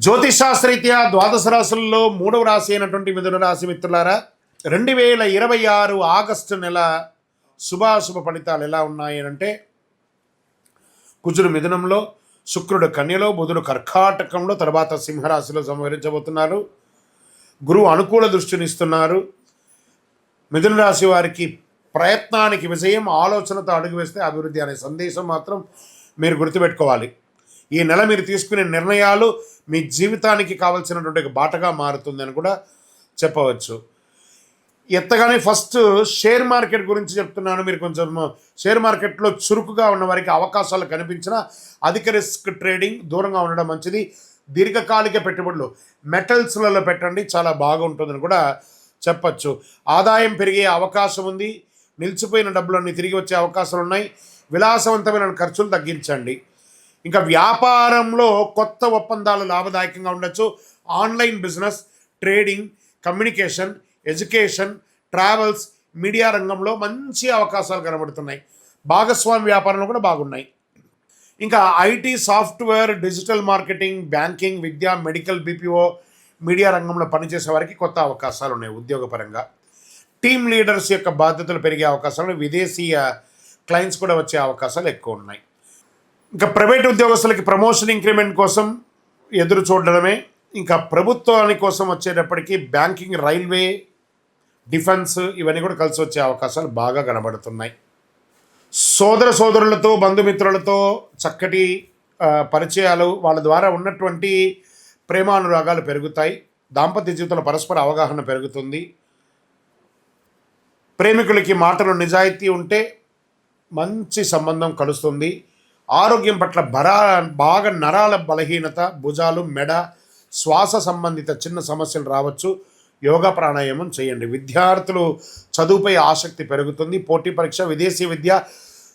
జ్యోతిషాస్త్రరీత్యా ద్వాదశ రాశుల్లో మూడవ రాశి అయినటువంటి మిథున రాశి మిత్రులారా, 2026 ఆగస్టు నెల శుభాశుభ ఫలితాలు ఎలా ఉన్నాయి అంటే, కుజుడు మిథునంలో, శుక్రుడు కన్యలో, బుధుడు కర్కాటకంలో, తర్వాత సింహరాశిలో సంహరించబోతున్నారు. గురువు అనుకూల దృష్టినిస్తున్నారు. మిథున రాశి వారికి ప్రయత్నానికి విజయం, ఆలోచనతో అడుగు వేస్తే అభివృద్ధి అనే సందేశం మాత్రం మీరు గుర్తుపెట్టుకోవాలి. ఈ నెల మీరు తీసుకునే నిర్ణయాలు మీ జీవితానికి కావాల్సినటువంటి బాటగా మారుతుందని కూడా చెప్పవచ్చు. ఎత్తగానే ఫస్ట్ షేర్ మార్కెట్ గురించి చెప్తున్నాను. మీరు కొంచెం షేర్ మార్కెట్లో చురుకుగా ఉన్న వారికి అవకాశాలు కనిపించిన అధిక రిస్క్ ట్రేడింగ్ దూరంగా ఉండడం మంచిది. దీర్ఘకాలిక పెట్టుబడులు మెటల్స్లలో పెట్టండి, చాలా బాగుంటుందని కూడా చెప్పచ్చు. ఆదాయం పెరిగే అవకాశం ఉంది. నిలిచిపోయిన డబ్బులన్నీ తిరిగి వచ్చే అవకాశాలు ఉన్నాయి. విలాసవంతమైన ఖర్చులు తగ్గించండి. ఇంకా వ్యాపారంలో కొత్త ఒప్పందాలు లాభదాయకంగా ఉండొచ్చు. Online business, trading, communication, education, travels, media రంగంలో మంచి అవకాశాలు కనబడుతున్నాయి. భాగస్వామి వ్యాపారంలో కూడా బాగున్నాయి. ఇంకా IT, software, digital marketing, banking, Vidya, medical, BPO, media రంగంలో పనిచేసే వారికి కొత్త అవకాశాలు ఉన్నాయి. ఉద్యోగపరంగా టీమ్ లీడర్స్ యొక్క బాధ్యతలు పెరిగే అవకాశాలు, విదేశీయ క్లయింట్స్ కూడా వచ్చే అవకాశాలు ఎక్కువ ఉన్నాయి. ఇంకా ప్రైవేట్ ఉద్యోగస్తులకి ప్రమోషన్, ఇంక్రిమెంట్ కోసం ఎదురు చూడడమే. ఇంకా ప్రభుత్వాని కోసం వచ్చేటప్పటికి బ్యాంకింగ్, రైల్వే, డిఫెన్స్ ఇవన్నీ కూడా కలిసి వచ్చే అవకాశాలు బాగా కనబడుతున్నాయి. సోదరులతో, బంధుమిత్రులతో చక్కటి పరిచయాలు, వాళ్ళ ద్వారా ఉన్నటువంటి ప్రేమానురాగాలు పెరుగుతాయి. దాంపత్య జీవితంలో పరస్పర అవగాహన పెరుగుతుంది. ప్రేమికులకి మాటలు నిజాయితీ ఉంటే మంచి సంబంధం కలుస్తుంది. ఆరోగ్యం పట్ల బాగా నరాల బలహీనత, భుజాలు, మెడ, శ్వాస సంబంధిత చిన్న సమస్యలు రావచ్చు. యోగా, ప్రాణాయామం చేయండి. విద్యార్థులు చదువుపై ఆసక్తి పెరుగుతుంది. పోటీ పరీక్ష, విదేశీ విద్య,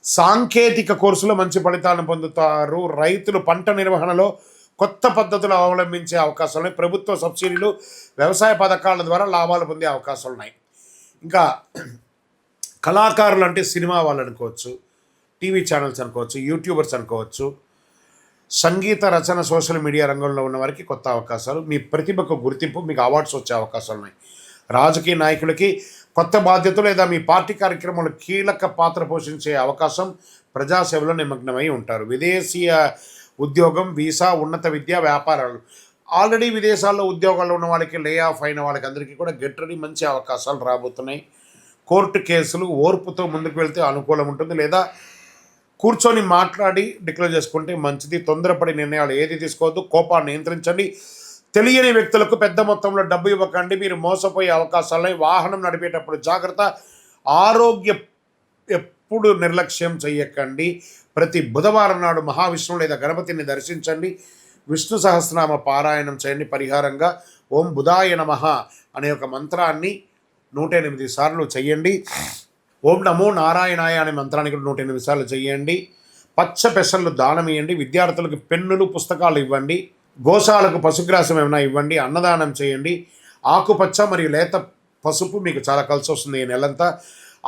సాంకేతిక కోర్సులో మంచి ఫలితాలను పొందుతారు. రైతులు పంట నిర్వహణలో కొత్త పద్ధతులు అవలంబించే అవకాశాలు ఉన్నాయి. ప్రభుత్వ సబ్సిడీలు, వ్యవసాయ పథకాల ద్వారా లాభాలు పొందే అవకాశాలు ఉన్నాయి. ఇంకా కళాకారులు అంటే సినిమా వాళ్ళు అనుకోవచ్చు, టీవీ ఛానల్స్ అనుకోవచ్చు, యూట్యూబర్స్ అనుకోవచ్చు, సంగీత రచన, సోషల్ మీడియా రంగంలో ఉన్న వారికి కొత్త అవకాశాలు, మీ ప్రతిభకు గుర్తింపు, మీకు అవార్డ్స్ వచ్చే అవకాశాలు ఉన్నాయి. రాజకీయ నాయకులకి కొత్త బాధ్యతలు లేదా మీ పార్టీ కార్యక్రమాలు కీలక పాత్ర పోషించే అవకాశం, ప్రజాసేవలో నిమగ్నమై ఉంటారు. విదేశీయ ఉద్యోగం, వీసా, ఉన్నత విద్య, వ్యాపారాలు, ఆల్రెడీ విదేశాల్లో ఉద్యోగాల్లో ఉన్న వాళ్ళకి, లే ఆఫ్ అయిన వాళ్ళకి అందరికీ కూడా గెట్టడి మంచి అవకాశాలు రాబోతున్నాయి. కోర్టు కేసులు ఓర్పుతో ముందుకు వెళ్తే అనుకూలం ఉంటుంది. లేదా కూర్చొని మాట్లాడి డిక్లేర్ చేసుకుంటే మంచిది. తొందరపడి నిర్ణయాలు ఏది తీసుకోవద్దు. కోపాన్ని నియంత్రించండి. తెలియని వ్యక్తులకు పెద్ద మొత్తంలో డబ్బు ఇవ్వకండి. మీరు మోసపోయే అవకాశాలని. వాహనం నడిపేటప్పుడు జాగ్రత్త. ఆరోగ్య ఎప్పుడు నిర్లక్ష్యం చేయకండి. ప్రతి బుధవారం నాడు మహావిష్ణువు లేదా గణపతిని దర్శించండి. విష్ణు సహస్రనామ పారాయణం చేయండి. పరిహారంగా ఓం బుధాయ నమః అనే ఒక మంత్రాన్ని 108 సార్లు చెయ్యండి. ఓం నమో నారాయణాయ అనే మంత్రాన్ని కూడా 108 సార్లు చేయండి. పచ్చ పెసళ్ళు దానం ఇవ్వండి. విద్యార్థులకు పెన్నులు, పుస్తకాలు ఇవ్వండి. గోశాలకు పశుగ్రాసం ఏమైనా ఇవ్వండి. అన్నదానం చేయండి. ఆకుపచ్చ మరియు లేత పసుపు మీకు చాలా కలిసి వస్తుంది ఈ నెలంతా.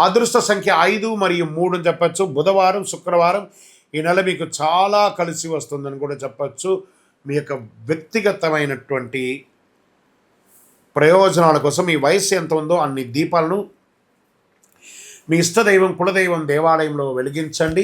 అదృష్ట సంఖ్య 5 మరియు 3 అని చెప్పచ్చు. బుధవారం, శుక్రవారం ఈ నెల మీకు చాలా కలిసి వస్తుందని కూడా చెప్పచ్చు. మీ యొక్క వ్యక్తిగతమైనటువంటి ప్రయోజనాల కోసం మీ వయస్సు ఎంత ఉందో అన్ని దీపాలను మీ ఇష్టదైవం, కులదైవం దేవాలయంలో వెలిగించండి.